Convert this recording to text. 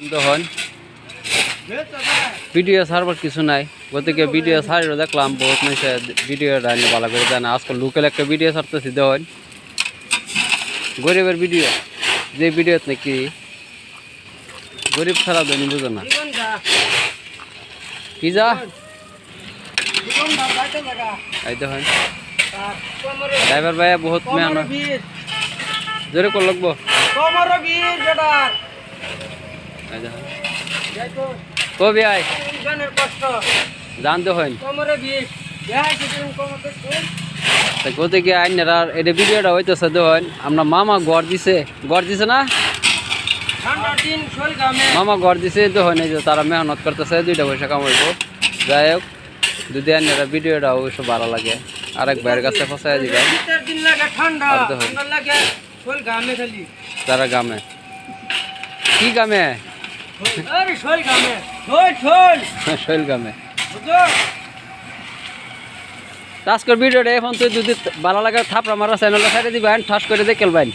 তখন ভিডিও ছাড়বার কিছু নাই, গতিকে ভিডিও ছাড়িয়ে দেখলাম বহুত মানুষে ভিডিওটা নিয়ে ভালো করে জানে। আজকাল লোকাল একটা ভিডিও ছাড়তেছি দেখুন, গরিবের ভিডিও, যে ভিডিওত নাকি গরিব ছাড়া দেনি বুঝো না কি যা এই দেখুন ড্রাইভার ভাইয়া বহুত মেহনত জোরে কর লাগবো। কবি আয় জানতে হয় গতিকে আইনারা এটা ভিডিওটা হইতেছে দেখুন। আমরা মামা গড় দিছে না, মামা গড় দিছে দেখুন। এই যে তারা মেহনত করতেছে, 2টা পয়সা কামাইব। যাই হোক, যদি আইনারা ভিডিওটা অবশ্য ভালো লাগে আরেক ভাইয়ের কাছে ফসাই দিবে। তারা গ্রামে কি গ্রামে শৈল গ্রামে আজকের ভিডিওটা এখন তুই যদি ভালো লাগে থাপড়া মারা চ্যানেলটা ছেড়ে দিবেন, ঠাস করে দেখে খেলবেন।